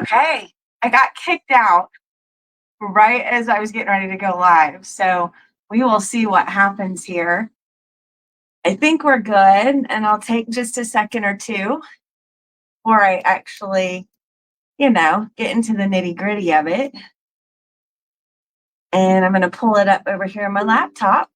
Okay, I got kicked out right as I was getting ready to go live. So we will see what happens here. I think we're good, and I'll take just a second or two before I actually, get into the nitty gritty of it. And I'm going to pull it up over here on my laptop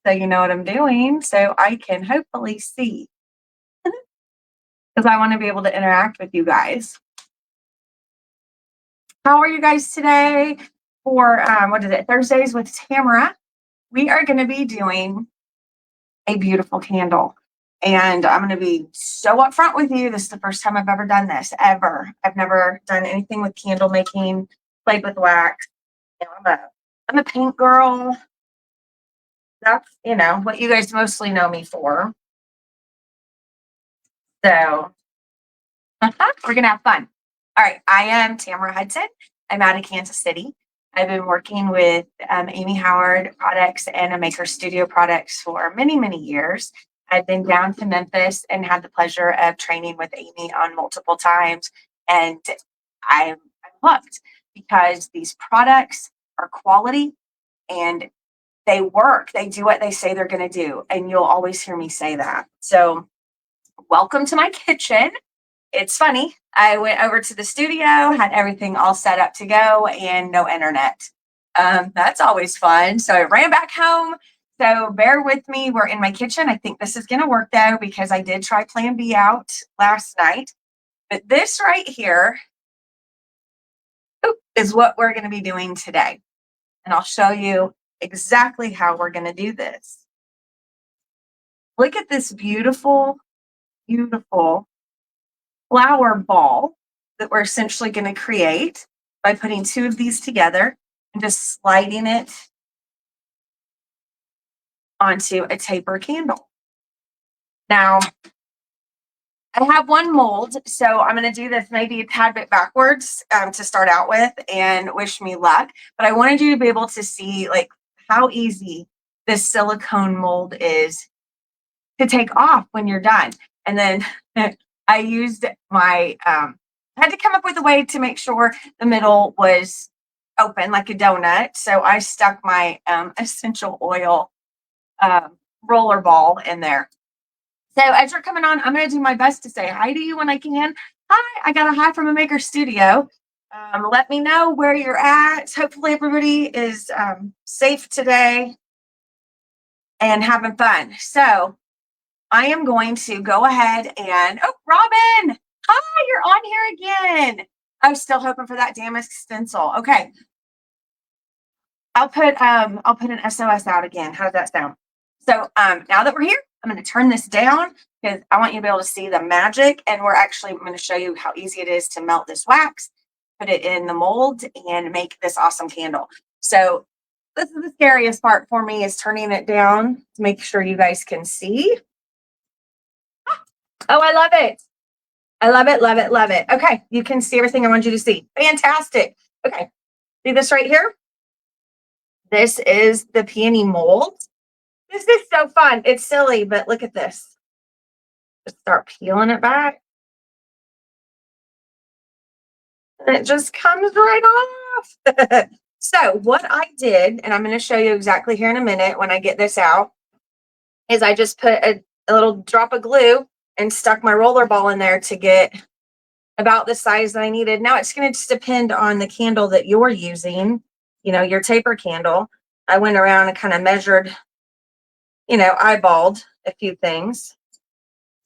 so you know what I'm doing so I can hopefully see because I want to be able to interact with you guys. How are you guys today for, what is it, Thursdays with Tamara? We are going to be doing a beautiful candle. And I'm going to be so upfront with you. This is the first time I've ever done this, ever. I've never done anything with candle making, played with wax. I'm a paint girl. That's, what you guys mostly know me for. So we're going to have fun. All right. I am Tamara Hudson. I'm out of Kansas City. I've been working with Amy Howard products and a Maker Studio products for many, many years. I've been down to Memphis and had the pleasure of training with Amy on multiple times. And I'm hooked because these products are quality and they work. They do what they say they're going to do. And you'll always hear me say that. So welcome to my kitchen. It's funny. I went over to the studio, had everything all set up to go and no internet. That's always fun. So I ran back home. So bear with me. We're in my kitchen. I think this is going to work though, because I did try plan B out last night. But this right here is what we're going to be doing today. And I'll show you exactly how we're going to do this. Look at this beautiful, beautiful flower ball that we're essentially going to create by putting two of these together and just sliding it onto a taper candle. Now, I have one mold, so I'm going to do this maybe a tad bit backwards to start out with and wish me luck. But I wanted you to be able to see how easy this silicone mold is to take off when you're done. And then I used my, I had to come up with a way to make sure the middle was open like a donut. So I stuck my essential oil roller ball in there. So as you're coming on, I'm going to do my best to say hi to you when I can. Hi, I got a hi from a Maker Studio. Let me know where you're at. Hopefully everybody is safe today and having fun. So I am going to go ahead and, oh, Robin, hi, you're on here again. I was still hoping for that damask stencil. Okay. I'll put an SOS out again. How does that sound? So now that we're here, I'm going to turn this down because I want you to be able to see the magic. And I'm going to show you how easy it is to melt this wax, put it in the mold, and make this awesome candle. So this is the scariest part for me, is turning it down to make sure you guys can see. Oh, I love it. I love it, love it, love it. Okay, you can see everything I want you to see. Fantastic. Okay, see this right here? This is the peony mold. This is so fun. It's silly, but look at this. Just start peeling it back. And it just comes right off. So what I did, and I'm going to show you exactly here in a minute when I get this out, is I just put a little drop of glue and stuck my roller ball in there to get about the size that I needed. Now it's going to just depend on the candle that you're using, your taper candle. I went around and kind of measured, eyeballed a few things.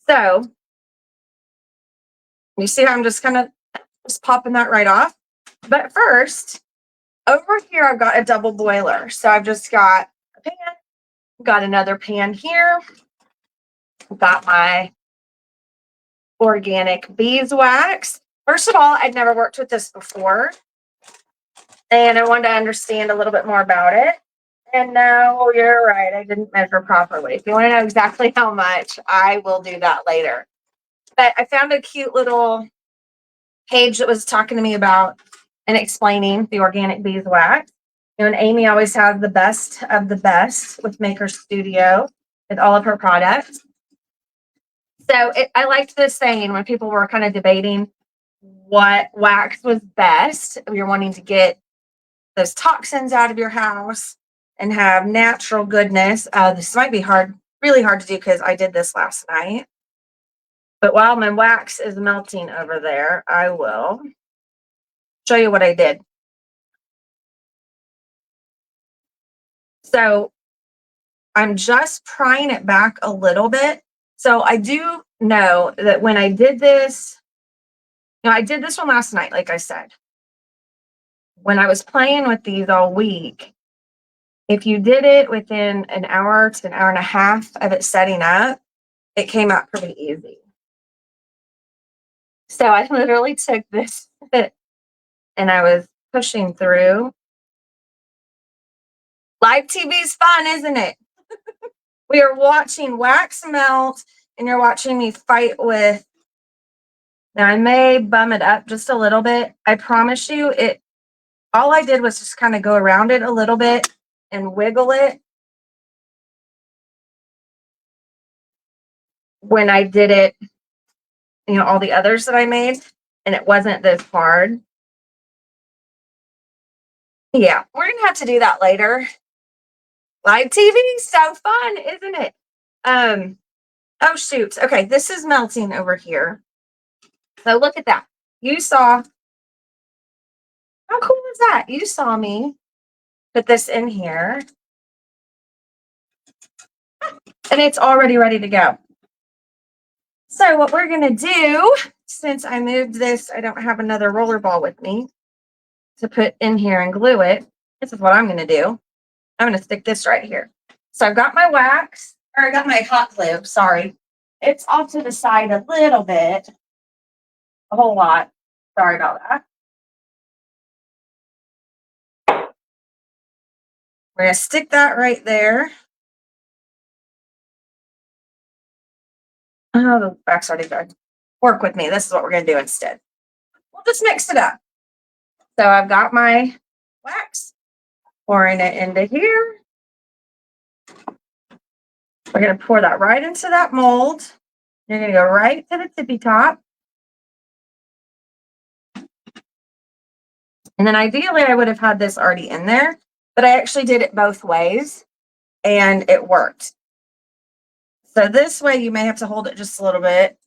So you see how I'm just kind of just popping that right off. But first, over here, I've got a double boiler. So I've just got a pan, got another pan here, got my organic beeswax. First of all, I'd never worked with this before, and I wanted to understand a little bit more about it. And no, you're right, I didn't measure properly. If you want to know exactly how much, I will do that later. But I found a cute little page that was talking to me about and explaining the organic beeswax. And Amy always has the best of the best with Maker Studio with all of her products. So I liked this saying when people were kind of debating what wax was best. You're wanting to get those toxins out of your house and have natural goodness. This might be hard, really hard to do because I did this last night. But while my wax is melting over there, I will show you what I did. So I'm just prying it back a little bit. So I do know that when I did this, I did this one last night, like I said. When I was playing with these all week, if you did it within an hour to an hour and a half of it setting up, it came out pretty easy. So I literally took this and I was pushing through. Live TV is fun, isn't it? We are watching wax melt and you're watching me fight with. Now I may bum it up just a little bit. I promise you all I did was just kind of go around it a little bit and wiggle it. When I did it, all the others that I made, and it wasn't this hard. Yeah, we're gonna have to do that later. Live TV is so fun, isn't it? Oh shoot. Okay, this is melting over here. So look at that. You saw, how cool is that? You saw me put this in here and it's already ready to go. So what we're gonna do, since I moved this, I don't have another roller ball with me to put in here and glue it. This is what I'm gonna do. I'm gonna stick this right here. So I've got my wax, or I got my hot glue, sorry. It's off to the side a little bit, a whole lot. Sorry about that. We're gonna stick that right there. Oh, the wax already good. Work with me. This is what we're gonna do instead. We'll just mix it up. So I've got my wax, pouring it into here. We're gonna pour that right into that mold. You're gonna go right to the tippy top. And then ideally I would have had this already in there, but I actually did it both ways and it worked. So this way you may have to hold it just a little bit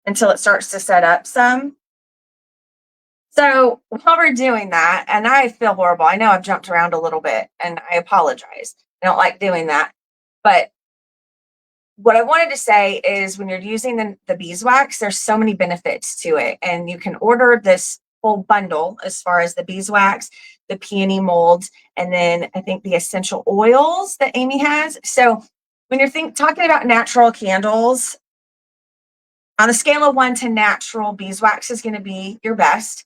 until it starts to set up some. So while we're doing that, and I feel horrible, I know I've jumped around a little bit and I apologize. I don't like doing that. But what I wanted to say is when you're using the beeswax, there's so many benefits to it. And you can order this whole bundle as far as the beeswax, the peony molds, and then I think the essential oils that Amy has. So when you're talking about natural candles, on a scale of 1 to natural, beeswax is going to be your best.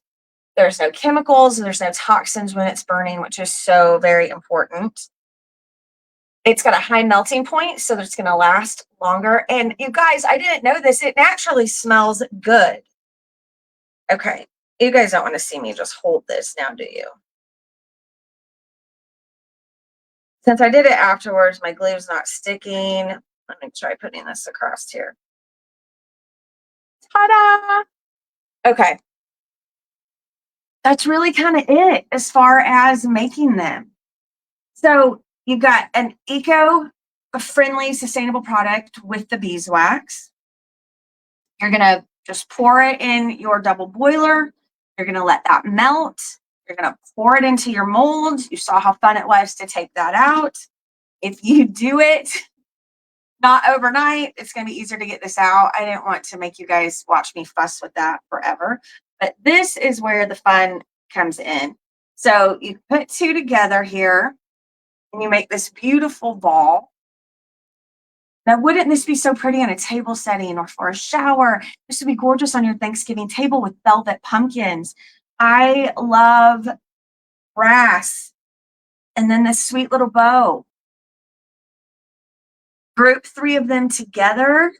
There's no chemicals and there's no toxins when it's burning, which is so very important. It's got a high melting point, so that it's going to last longer. And you guys, I didn't know this. It naturally smells good. Okay. You guys don't want to see me just hold this now, do you? Since I did it afterwards, my glue's not sticking. Let me try putting this across here. Ta-da! Okay. That's really kind of it as far as making them. So you've got an eco-friendly, sustainable product with the beeswax. You're going to just pour it in your double boiler. You're going to let that melt. You're going to pour it into your mold. You saw how fun it was to take that out. If you do it not overnight, it's going to be easier to get this out. I didn't want to make you guys watch me fuss with that forever. But this is where the fun comes in. So you put two together here and you make this beautiful ball. Now, wouldn't this be so pretty on a table setting or for a shower? This would be gorgeous on your Thanksgiving table with velvet pumpkins. I love brass. And then this sweet little bow. Group 3 of them together,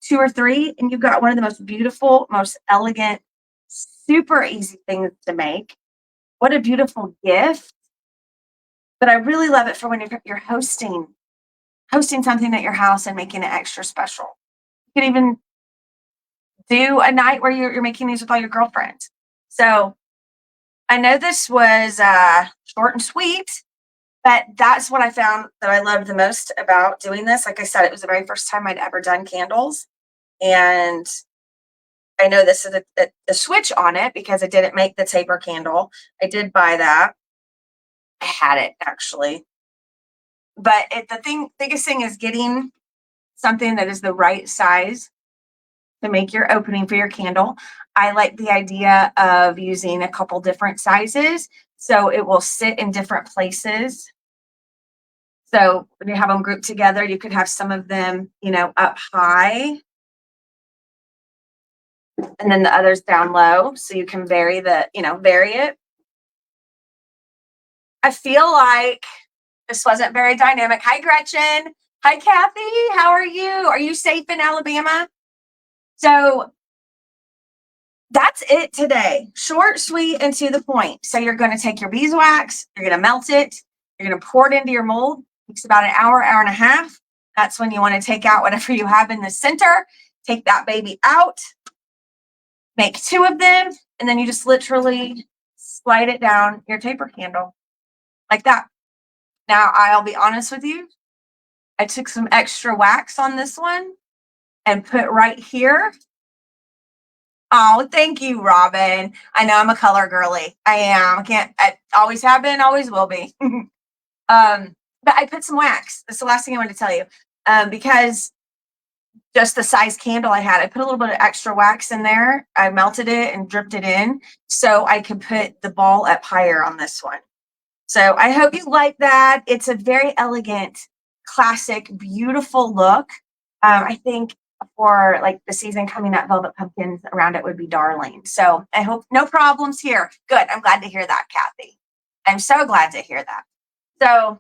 2 or 3, and you've got one of the most beautiful, most elegant, super easy things to make. What a beautiful gift. But I really love it for when you're hosting something at your house and making it extra special. You can even do a night where you're making these with all your girlfriends. So I know this was short and sweet, but that's what I found that I loved the most about doing this. Like I said, it was the very first time I'd ever done candles. And I know this is a switch on it because I didn't make the taper candle. I did buy that. I had it actually. But biggest thing is getting something that is the right size to make your opening for your candle. I like the idea of using a couple different sizes so it will sit in different places. So when you have them grouped together, you could have some of them, up high and then the others down low. So you can vary it. I feel like this wasn't very dynamic. Hi, Gretchen. Hi, Kathy. How are you? Are you safe in Alabama? So that's it today. Short, sweet, and to the point. So you're going to take your beeswax, you're going to melt it, you're going to pour it into your mold. It takes about an hour, hour and a half. That's when you want to take out whatever you have in the center. Take that baby out, make 2 of them, and then you just literally slide it down your taper candle like that. Now, I'll be honest with you. I took some extra wax on this one and put right here. Oh, thank you, Robin. I know I'm a color girly. I am. I always have been, always will be. But I put some wax. That's the last thing I wanted to tell you. Because just the size candle I had, I put a little bit of extra wax in there. I melted it and dripped it in so I could put the ball up higher on this one. So I hope you like that. It's a very elegant, classic, beautiful look. I think for like the season coming up, velvet pumpkins around it would be darling. So I hope no problems here. Good. I'm glad to hear that, Kathy. I'm so glad to hear that. So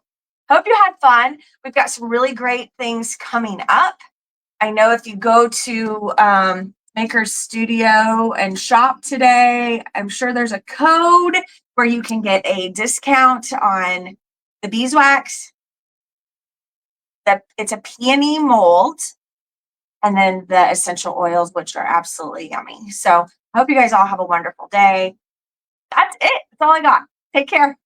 hope you had fun. We've got some really great things coming up. I know if you go to Maker's Studio and shop today, I'm sure there's a code where you can get a discount on the beeswax. It's a peony mold, and then the essential oils, which are absolutely yummy. So I hope you guys all have a wonderful day. That's it. That's all I got. Take care.